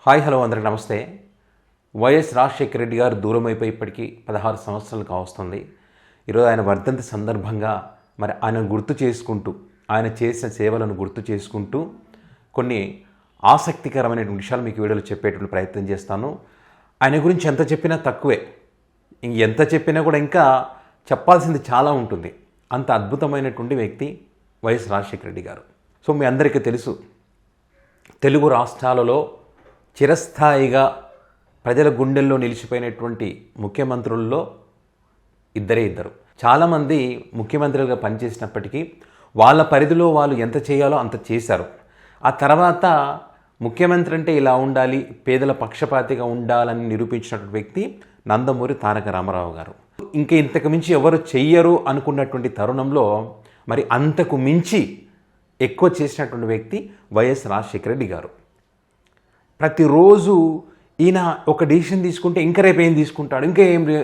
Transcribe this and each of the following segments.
Hi hello అందరికి నమస్తే. YS Rajasekhara Reddy గారు దూరం అయిపోయి ఇప్పటికీ 16 సంవత్సరాలు కావస్తుంది. ఈరోజు ఆయన వర్ధంతి సందర్భంగా మరి ఆయన గుర్తు చేసుకుంటూ, ఆయన చేసిన సేవలను గుర్తు చేసుకుంటూ కొన్ని ఆసక్తికరమైనటువంటి విషయాలు మీకు వీడియోలో చెప్పేటువంటి ప్రయత్నం చేస్తాను. ఆయన గురించి ఎంత చెప్పినా తక్కువే, ఎంత చెప్పినా కూడా ఇంకా చెప్పాల్సింది చాలా ఉంటుంది. అంత అద్భుతమైనటువంటి వ్యక్తి వైఎస్ రాజశేఖర రెడ్డి గారు. సో మీ అందరికీ తెలుసు, తెలుగు రాష్ట్రాలలో చిరస్థాయిగా ప్రజల గుండెల్లో నిలిచిపోయినటువంటి ముఖ్యమంత్రుల్లో ఇద్దరు. చాలామంది ముఖ్యమంత్రులుగా పనిచేసినప్పటికీ వాళ్ళ పరిధిలో వాళ్ళు ఎంత చేయాలో అంత చేశారు. ఆ తర్వాత ముఖ్యమంత్రి అంటే ఇలా ఉండాలి, పేదల పక్షపాతిగా ఉండాలని నిరూపించినటువంటి వ్యక్తి నందమూరి తారక రామారావు గారు. ఇంకా ఇంతకు మించి ఎవరు చెయ్యరు అనుకున్నటువంటి తరుణంలో మరి అంతకు మించి ఎక్కువ చేసినటువంటి వ్యక్తి వైఎస్ రాజశేఖర రెడ్డి గారు. ప్రతిరోజు ఈయన ఒక డిసిషన్ తీసుకుంటే ఇంకా రేపేం తీసుకుంటాడు,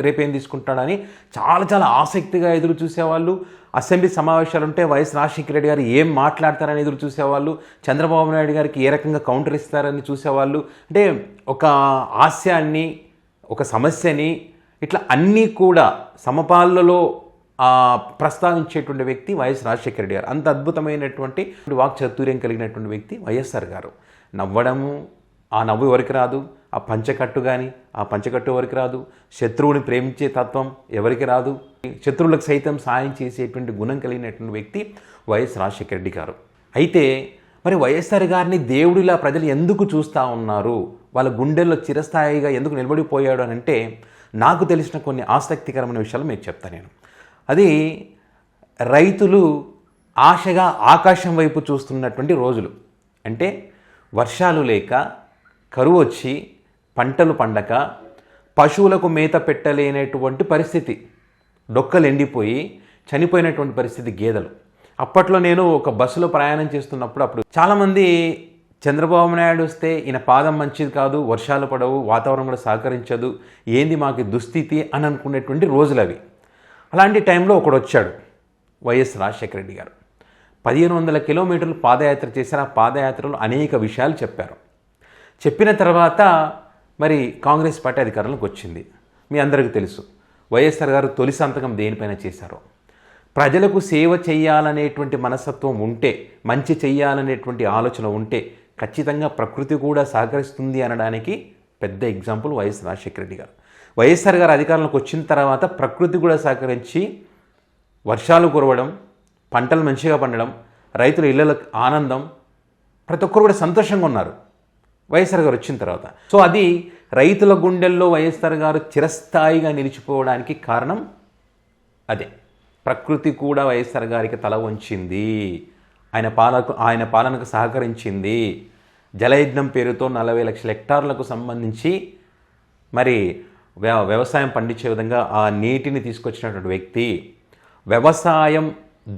రేపేం తీసుకుంటాడని చాలా ఆసక్తిగా ఎదురు చూసేవాళ్ళు. అసెంబ్లీ సమావేశాలు ఉంటే వైఎస్ రాజశేఖర రెడ్డి గారు ఏం మాట్లాడతారని ఎదురు చూసేవాళ్ళు. చంద్రబాబు నాయుడు గారికి ఏ రకంగా కౌంటర్ ఇస్తారని చూసేవాళ్ళు. అంటే ఒక హాస్యాన్ని, ఒక సమస్యని ఇట్లా అన్నీ కూడా సమపాలలో ప్రస్తావించేటువంటి వ్యక్తి వైఎస్ రాజశేఖర రెడ్డి గారు. అంత అద్భుతమైనటువంటి వాక్చాతుర్యం కలిగినటువంటి వ్యక్తి వైఎస్ఆర్ గారు. నవ్వడము, ఆ నవ్వు ఎవరికి రాదు, ఆ పంచకట్టు కానీ ఆ పంచకట్టు ఎవరికి రాదు, శత్రువుని ప్రేమించే తత్వం ఎవరికి రాదు, శత్రువులకు సైతం సాయం చేసేటువంటి గుణం కలిగినటువంటి వ్యక్తి వైఎస్ రాజశేఖర రెడ్డి గారు. అయితే మరి వైఎస్ఆర్ గారిని దేవుడిలా ప్రజలు ఎందుకు చూస్తూ ఉన్నారు, వాళ్ళ గుండెల్లో చిరస్థాయిగా ఎందుకు నిలబడిపోయాడు అని అంటే, నాకు తెలిసిన కొన్ని ఆసక్తికరమైన విషయాలు మీకు చెప్తాను నేను. అది రైతులు ఆశగా ఆకాశం వైపు చూస్తున్నటువంటి రోజులు. అంటే వర్షాలు లేక, కరువు వచ్చి, పంటలు పండక, పశువులకు మేత పెట్టలేనటువంటి పరిస్థితి, డొక్కలు ఎండిపోయి చనిపోయినటువంటి పరిస్థితి గేదెలు. అప్పట్లో నేను ఒక బస్సులో ప్రయాణం చేస్తున్నప్పుడు అప్పుడు చాలామంది చంద్రబాబు నాయుడు వస్తే ఈయన పాదం మంచిది కాదు, వర్షాలు పడవు, వాతావరణం కూడా సహకరించదు, ఏంది మాకు దుస్థితి అని అనుకునేటువంటి రోజులు అవి. అలాంటి టైంలో ఒకడు వచ్చాడు, వైఎస్ రాజశేఖర రెడ్డి గారు. 1500 కిలోమీటర్లు పాదయాత్ర చేశారు. ఆ పాదయాత్రలో అనేక విషయాలు చెప్పారు. చెప్పిన తర్వాత మరి కాంగ్రెస్ పార్టీ అధికారంలోకి వచ్చింది. మీ అందరికీ తెలుసు వైఎస్ఆర్ గారు తొలి సంతకం దేనిపైన చేశారో. ప్రజలకు సేవ చేయాలనేటువంటి మనస్తత్వం ఉంటే, మంచి చేయాలనేటువంటి ఆలోచన ఉంటే ఖచ్చితంగా ప్రకృతి కూడా సహకరిస్తుంది అనడానికి పెద్ద ఎగ్జాంపుల్ వైఎస్ రాజశేఖర రెడ్డి గారు. వైఎస్ఆర్ గారు అధికారంలోకి వచ్చిన తర్వాత ప్రకృతి కూడా సహకరించి వర్షాలు కురవడం, పంటలు మంచిగా పండడం, రైతుల ఇళ్లకు ఆనందం, ప్రతి ఒక్కరు కూడా సంతోషంగా ఉన్నారు వైఎస్ఆర్ గారు వచ్చిన తర్వాత. సో అది రైతుల గుండెల్లో వైఎస్ఆర్ గారు చిరస్థాయిగా నిలిచిపోవడానికి కారణం అదే. ప్రకృతి కూడా వైఎస్ఆర్ గారికి తల వంచింది, ఆయన పాలనకు సహకరించింది. జలయజ్ఞం పేరుతో 40 లక్షల హెక్టార్లకు సంబంధించి మరి వ్యవసాయం పండించే విధంగా ఆ నీటిని తీసుకొచ్చినటువంటి వ్యక్తి. వ్యవసాయం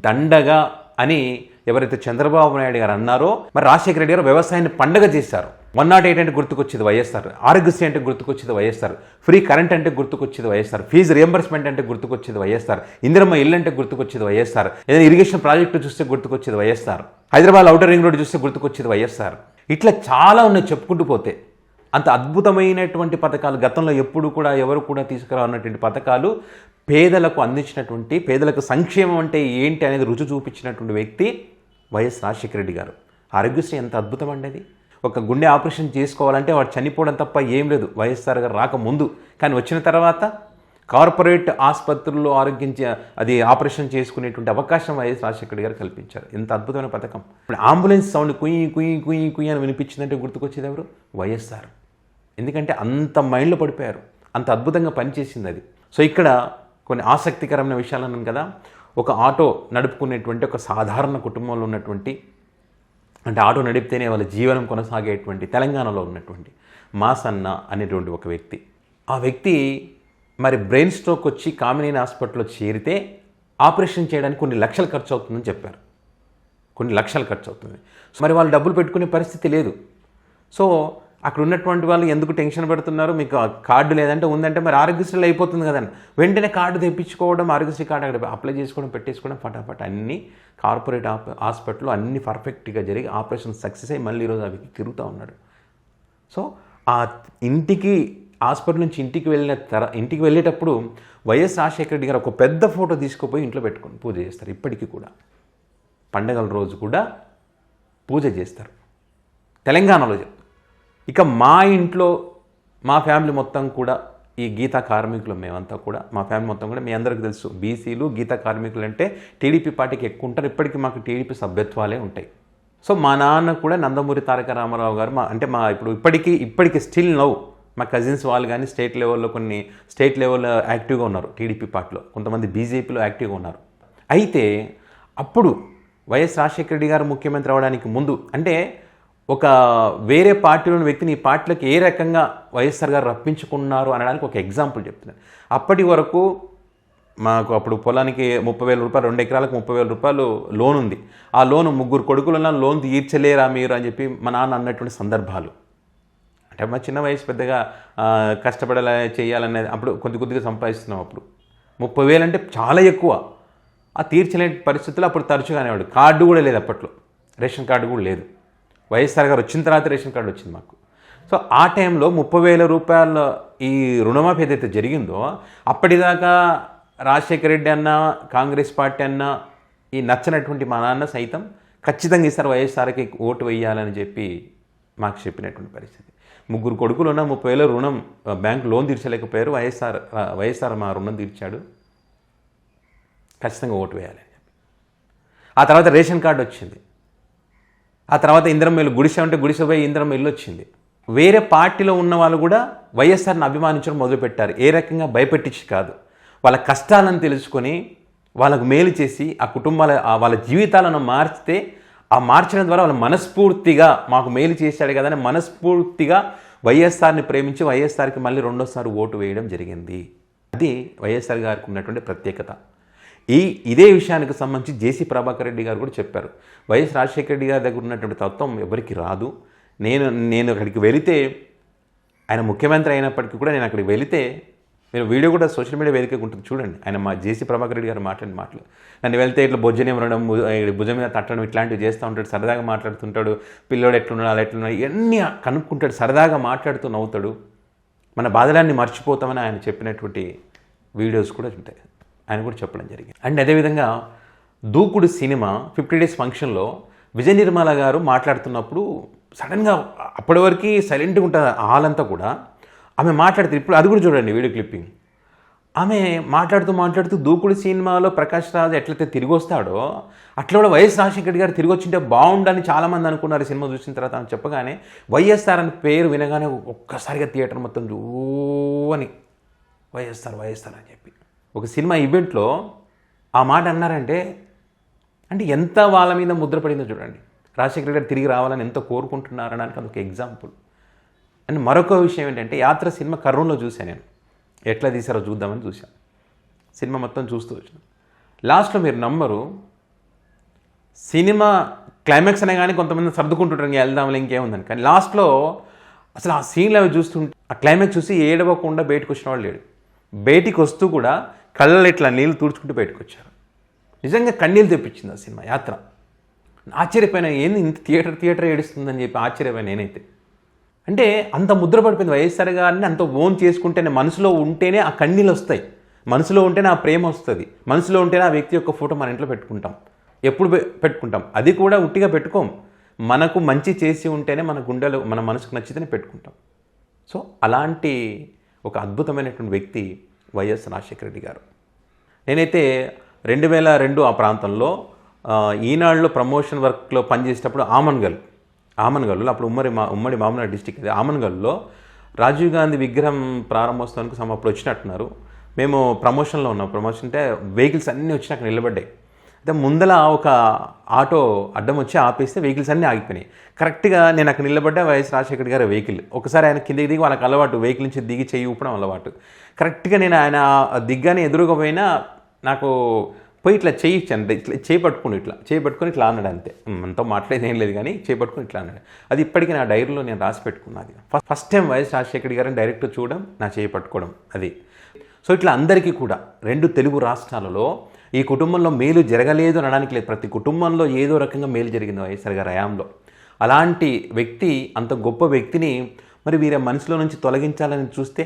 దండగా అని ఎవరైతే చంద్రబాబు నాయుడు గారు అన్నారో, మరి రాజశేఖర రెడ్డి గారు వ్యవసాయాన్ని పండగ చేశారు. 108 అంటే గుర్తుకొచ్చేది వైఎస్ఆర్, ఆరోగ్యశ్రీ అంటే గుర్తుకొచ్చేది వైఎస్ఆర్, ఫ్రీ కరెంట్ అంటే గుర్తుకొచ్చేది వైఎస్ఆర్, ఫీజు రియంబర్స్మెంట్ అంటే గుర్తుకొచ్చేది వైఎస్ఆర్, ఇందిరమ్మ ఇల్లు అంటే గుర్తుకొచ్చేది వైఎస్ఆర్, ఏదైనా ఇరిగేషన్ ప్రాజెక్టు చూస్తే గుర్తుకొచ్చేది YSR, Hyderabad outer ring road చూస్తే గుర్తుకొచ్చేది వైఎస్ఆర్. ఇట్లా చాలా ఉన్నాయి చెప్పుకుంటూ పోతే. అంత అద్భుతమైనటువంటి పథకాలు గతంలో ఎప్పుడు కూడా ఎవరు కూడా తీసుకురానటువంటి పథకాలు పేదలకు అందించినటువంటి, పేదలకు సంక్షేమం అంటే ఏంటి అనేది రుచి చూపించినటువంటి వ్యక్తి వైఎస్ రాజశేఖర రెడ్డి గారు. ఆరోగ్యశ్రీ ఎంత అద్భుతం అండి అది. ఒక గుండె ఆపరేషన్ చేసుకోవాలంటే వాడు చనిపోవడం తప్ప ఏం లేదు వైఎస్ఆర్ గారు రాకముందు. కానీ వచ్చిన తర్వాత కార్పొరేట్ ఆసుపత్రుల్లో అది ఆపరేషన్ చేసుకునేటువంటి అవకాశం వైఎస్ రాజశేఖర రెడ్డి గారు కల్పించారు. ఎంత అద్భుతమైన పథకం. ఇప్పుడు అంబులెన్స్ సౌండ్ కుయ్యి అని వినిపించిందంటే గుర్తుకొచ్చేది ఎవరు? వైఎస్ఆర్. ఎందుకంటే అంత మైండ్లో పడిపోయారు, అంత అద్భుతంగా పనిచేసింది అది. సో ఇక్కడ కొన్ని ఆసక్తికరమైన విషయాలు అన్నాను కదా. ఒక ఆటో నడుపుకునేటువంటి ఒక సాధారణ కుటుంబంలో ఉన్నటువంటి, అంటే ఆటో నడిపితేనే వాళ్ళ జీవనం కొనసాగేటువంటి తెలంగాణలో ఉన్నటువంటి మాసన్న అనేటువంటి ఒక వ్యక్తి. ఆ వ్యక్తి మరి బ్రెయిన్ స్ట్రోక్ వచ్చి కామినేని హాస్పిటల్లో చేరితే ఆపరేషన్ చేయడానికి కొన్ని లక్షలు ఖర్చు అవుతుందని చెప్పారు. కొన్ని లక్షలు ఖర్చు అవుతుంది. మరి వాళ్ళు డబ్బులు పెట్టుకునే పరిస్థితి లేదు. సో అక్కడ ఉన్నటువంటి వాళ్ళు ఎందుకు టెన్షన్ పెడుతున్నారు, మీకు కార్డు లేదంటే ఉందంటే మరి ఆరోగ్యశ్రీలో అయిపోతుంది కదండి. వెంటనే కార్డు తెప్పించుకోవడం, ఆరోగ్యశ్రీ కార్డు అక్కడ అప్లై చేసుకోవడం, పెట్టేసుకోవడం, ఫటాఫట్ అన్నీ కార్పొరేట్ హాస్పిటల్లో అన్నీ పర్ఫెక్ట్గా జరిగి ఆపరేషన్ సక్సెస్ అయ్యి మళ్ళీ ఈరోజు అవి తిరుగుతూ ఉన్నాడు. సో ఆ ఇంటికి హాస్పిటల్ నుంచి ఇంటికి వెళ్ళేటప్పుడు వైఎస్ రాజశేఖర రెడ్డి గారు ఒక పెద్ద ఫోటో తీసుకుపోయి ఇంట్లో పెట్టుకొని పూజ చేస్తారు. ఇప్పటికీ కూడా పండగల రోజు కూడా పూజ చేస్తారు తెలంగాణలో. ఇక మా ఇంట్లో మా ఫ్యామిలీ మొత్తం కూడా ఈ గీతా కార్మికులు మేమంతా కూడా, మా ఫ్యామిలీ మొత్తం కూడా మీ అందరికీ తెలుసు, బీసీలు గీతా కార్మికులు అంటే టీడీపీ పార్టీకి ఎక్కువ ఉంటారు. ఇప్పటికీ మాకు టీడీపీ సభ్యత్వాలే ఉంటాయి. సో మా నాన్న కూడా నందమూరి తారక రామారావు గారు ఇప్పటికీ స్టిల్ నౌ మా కజిన్స్ వాళ్ళు కానీ స్టేట్ లెవెల్లో యాక్టివ్గా ఉన్నారు. టీడీపీ పార్టీలో కొంతమంది బీజేపీలో యాక్టివ్గా ఉన్నారు. అయితే అప్పుడు వైఎస్ రాజశేఖర రెడ్డి గారు ముఖ్యమంత్రి అవడానికి ముందు, అంటే ఒక వేరే పార్టీలోని వ్యక్తిని ఈ పార్టీలోకి ఏ రకంగా వైఎస్ఆర్ గారు రప్పించుకున్నారు అనడానికి ఒక ఎగ్జాంపుల్ చెప్తున్నాను. అప్పటి వరకు మాకు అప్పుడు పొలానికి 30,000 రూపాయలు, 2 ఎకరాలకు 30,000 రూపాయలు లోన్ ఉంది. ఆ లోను 3 కొడుకులను లోన్ తీర్చలేరా మీరు అని చెప్పి మా నాన్న అన్నటువంటి సందర్భాలు. అంటే మా చిన్న వయసు పెద్దగా కష్టపడేలా చేయాలనేది, అప్పుడు కొద్దిగా సంపాదిస్తున్నాం. అప్పుడు 30,000 అంటే చాలా ఎక్కువ. ఆ తీర్చలేని పరిస్థితుల్లో అప్పుడు తరచుగా అనేవాడు. కార్డు కూడా లేదు అప్పట్లో, రేషన్ కార్డు కూడా లేదు. వైఎస్ఆర్ గారు వచ్చిన తర్వాత రేషన్ కార్డు వచ్చింది మాకు. సో ఆ టైంలో 30,000 రూపాయల ఈ రుణమాఫీ ఏదైతే జరిగిందో, అప్పటిదాకా రాజశేఖర రెడ్డి అన్న, కాంగ్రెస్ పార్టీ అన్న ఈ నచ్చనటువంటి మా నాన్న సైతం ఖచ్చితంగా ఈసారి వైఎస్ఆర్కి ఓటు వేయాలని చెప్పి మాకు చెప్పినటువంటి పరిస్థితి. 3 కొడుకులు ఉన్న 30,000 రుణం బ్యాంకు లోన్ తీర్చలేకపోయారు. వైఎస్ఆర్ మా రుణం తీర్చాడు, ఖచ్చితంగా ఓటు వేయాలని చెప్పి. ఆ తర్వాత రేషన్ కార్డు వచ్చింది. ఆ తర్వాత ఇందిరమ్మ ఇల్లు, గుడిసె ఉంటే గుడిసె పోయి ఇందిరమ్మ ఇల్లు వచ్చింది. వేరే పార్టీలో ఉన్న వాళ్ళు కూడా వైఎస్ఆర్ని అభిమానించడం మొదలుపెట్టారు. ఏ రకంగా భయపెట్టించి కాదు, వాళ్ళ కష్టాలను తెలుసుకొని వాళ్ళకు మేలు చేసి ఆ వాళ్ళ జీవితాలను మార్చితే, ఆ మార్చడం ద్వారా వాళ్ళు మనస్ఫూర్తిగా మాకు మేలు చేశాడు కదా అని మనస్ఫూర్తిగా వైఎస్ఆర్ని ప్రేమించి వైఎస్ఆర్కి మళ్ళీ రెండోసారి ఓటు వేయడం జరిగింది. అది వైఎస్ఆర్ గారికి ఉన్నటువంటి ప్రత్యేకత. ఇదే విషయానికి సంబంధించి జేసీ ప్రభాకర్ రెడ్డి గారు కూడా చెప్పారు. వైఎస్ రాజశేఖర రెడ్డి గారి దగ్గర ఉన్నటువంటి తత్వం ఎవరికి రాదు. నేను అక్కడికి వెళితే, ఆయన ముఖ్యమంత్రి అయినప్పటికీ కూడా నేను అక్కడికి వెళితే, మీరు వీడియో కూడా సోషల్ మీడియా వేదికగా ఉంటుంది చూడండి. ఆయన మా జేసీ ప్రభాకర్ రెడ్డి గారు మాట్లాడిన మాటలు, నన్ను వెళ్తే ఇట్లా భోజనం ఉండడం, భుజం మీద తట్టడం, ఇట్లాంటివి చేస్తూ ఉంటాడు, సరదాగా మాట్లాడుతుంటాడు, పిల్లోడు ఎట్లున్నాడు అలా ఎట్లున్నాడు ఇవన్నీ కనుక్కుంటాడు, సరదాగా మాట్లాడుతూ నవ్వుతాడు, మన బాధలన్నీ మర్చిపోతామని ఆయన చెప్పినటువంటి వీడియోస్ కూడా ఉంటాయి. ఆయన కూడా చెప్పడం జరిగింది. అండ్ అదేవిధంగా దూకుడు సినిమా 50 డేస్ ఫంక్షన్లో విజయ నిర్మల గారు మాట్లాడుతున్నప్పుడు సడన్గా అప్పటి వరకు సైలెంట్గా ఉంటుంది హాల్ అంతా కూడా. ఆమె మాట్లాడుతుంది, ఇప్పుడు అది కూడా చూడండి వీడియో క్లిప్పింగ్. ఆమె మాట్లాడుతూ దూకుడు సినిమాలో ప్రకాష్ రాజ్ ఎట్లయితే తిరిగి వస్తాడో అట్లా కూడా వైఎస్ రాజశేఖర రెడ్డి గారు తిరిగి వచ్చింటే బాగుండని చాలామంది అనుకున్నారు సినిమా చూసిన తర్వాత. అని చెప్పగానే వైఎస్ఆర్ అని పేరు వినగానే ఒక్కసారిగా థియేటర్ మొత్తం అని వైఎస్ఆర్ అని చెప్పి ఒక సినిమా ఈవెంట్లో ఆ మాట అన్నారంటే, అంటే ఎంత వాళ్ళ మీద ముద్ర పడిందో చూడండి. రాజశేఖర రెడ్డి గారు తిరిగి రావాలని ఎంతో కోరుకుంటున్నారనడానికి అదొక ఎగ్జాంపుల్. అండ్ మరొక విషయం ఏంటంటే, యాత్ర సినిమా కర్నూలులో చూశాను నేను. ఎట్లా తీసారో చూద్దామని చూశాను. సినిమా మొత్తం చూస్తూ వచ్చాను. లాస్ట్లో మీరు నమ్మరు, సినిమా క్లైమాక్స్ అనే కానీ కొంతమంది సర్దుకుంటుంటారు ఇంకా వెళ్దాంలే ఇంకేముందని. కానీ లాస్ట్లో అసలు ఆ సీన్లు అవి చూస్తుంటే, ఆ క్లైమాక్స్ చూసి ఏడవకుండా బయటకు వచ్చిన వాళ్ళు లేడు. బయటికి వస్తూ కూడా కళ్ళలో ఇట్లా నీళ్ళు తుడుచుకుంటూ బయటకు వచ్చారు. నిజంగా కన్నీళ్ళు తెప్పించింది ఆ సినిమా యాత్ర. ఆశ్చర్యపోయిన, ఏంది ఇంత థియేటర్ ఏడుస్తుందని చెప్పి ఆశ్చర్యపోయిన నేనైతే. అంటే అంత ముద్ర పడిపోయింది వైఎస్ఆర్ గారిని. అంత ఓన్ చేసుకుంటేనే, మనసులో ఉంటేనే ఆ కన్నీళ్ళు వస్తాయి, మనసులో ఉంటేనే ఆ ప్రేమ వస్తుంది, మనసులో ఉంటేనే ఆ వ్యక్తి యొక్క ఫోటో మన ఇంట్లో పెట్టుకుంటాం. ఎప్పుడు పెట్టుకుంటాం, అది కూడా ఉట్టిగా పెట్టుకోం. మనకు మంచి చేసి ఉంటేనే మన గుండెలు, మన మనసుకు నచ్చితేనే పెట్టుకుంటాం. సో అలాంటి ఒక అద్భుతమైనటువంటి వ్యక్తి వైఎస్ రాజశేఖర రెడ్డి గారు. నేనైతే 2002 ఆ ప్రాంతంలో ఈనాడులో ప్రమోషన్ వర్క్లో పనిచేసేటప్పుడు ఆమన్గల్లో అప్పుడు ఉమ్మడి మామూలు డిస్టిక్ అది. ఆమన్గల్లో రాజీవ్ గాంధీ విగ్రహం ప్రారంభోత్సవానికి అప్పుడు వచ్చినట్టున్నారు. మేము ప్రమోషన్లో ఉన్నాం. ప్రమోషన్ అంటే వెహికల్స్ అన్నీ వచ్చి అక్కడ నిలబడ్డాయి. అయితే ముందల ఒక ఆటో అడ్డం వచ్చి ఆపేస్తే వెహికల్స్ అన్నీ ఆగిపోయినాయి. కరెక్ట్గా నేను అక్కడ నిలబడ్డా వైఎస్ రాజశేఖర గారి వెహికల్. ఒకసారి ఆయన కిందకి దిగి, వాళ్ళకి అలవాటు వెహికల్ నుంచి దిగి చెయ్యి ఊపడం అలవాటు. కరెక్ట్గా నేను ఆయన దిగ్గానే ఎదురుగా పోయినా నాకు పోయి ఇట్లా చేయి ఇచ్చాను, ఇట్లా చేయి పట్టుకుని ఇట్లా అన్నాడు. అంతే, మనతో మాట్లాడేది ఏం లేదు కానీ చేయి పట్టుకుని ఇట్లా అన్నాడు. అది ఇప్పటికీ నా డైరీలో నేను రాసి పెట్టుకున్నది. ఫస్ట్ టైం వైఎస్ రాజశేఖర గారిని డైరెక్ట్ చూడడం, నా చేయి పట్టుకోవడం అది. సో ఇట్లా అందరికీ కూడా 2 తెలుగు రాష్ట్రాలలో ఈ కుటుంబంలో మేలు జరగలేదు అనడానికి లేదు. ప్రతి కుటుంబంలో ఏదో రకంగా మేలు జరిగింది వైఎస్ఆర్ గారి హయాంలో. అలాంటి వ్యక్తి, అంత గొప్ప వ్యక్తిని మరి వీరి మనసులో నుంచి తొలగించాలని చూస్తే,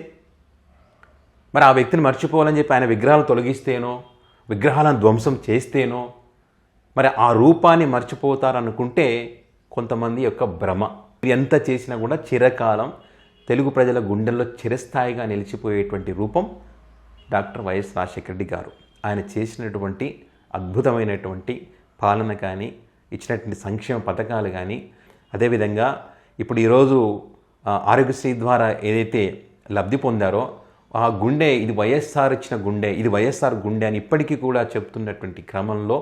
మరి ఆ వ్యక్తిని మర్చిపోవాలని చెప్పి ఆయన విగ్రహాలు తొలగిస్తేనో, విగ్రహాలను ధ్వంసం చేస్తేనో, మరి ఆ రూపాన్ని మర్చిపోతారనుకుంటే కొంతమంది యొక్క భ్రమ. ఎంత చేసినా కూడా చిరకాలం తెలుగు ప్రజల గుండెల్లో చిరస్థాయిగా నిలిచిపోయేటువంటి రూపం డాక్టర్ వైఎస్ రాజశేఖర రెడ్డి గారు. ఆయన చేసినటువంటి అద్భుతమైనటువంటి పాలన కానీ, ఇచ్చినటువంటి సంక్షేమ పథకాలు కానీ, అదేవిధంగా ఇప్పుడు ఈరోజు ఆరోగ్యశ్రీ ద్వారా ఏదైతే లబ్ధి పొందారో ఆ గుండె, ఇది వైఎస్ఆర్ ఇచ్చిన గుండె, ఇది వైఎస్ఆర్ గుండె అని ఇప్పటికీ కూడా చెప్తున్నటువంటి క్రమంలో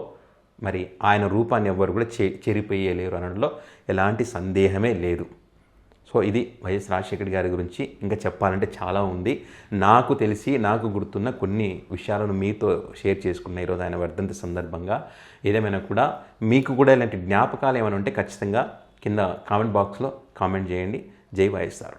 మరి ఆయన రూపాన్ని ఎవ్వరు కూడా చెరిపోయలేరు అనడంలో ఎలాంటి సందేహమే లేదు. సో ఇది వైఎస్ రాజశేఖర గారి గురించి ఇంకా చెప్పాలంటే చాలా ఉంది. నాకు తెలిసి, నాకు గుర్తున్న కొన్ని విషయాలను మీతో షేర్ చేసుకున్న ఈరోజు ఆయన వర్ధంతి సందర్భంగా. ఏదేమైనా కూడా మీకు కూడా ఇలాంటి జ్ఞాపకాలు ఏమైనా ఉంటే ఖచ్చితంగా కింద కామెంట్ బాక్స్లో కామెంట్ చేయండి. జై వైఎస్ఆర్.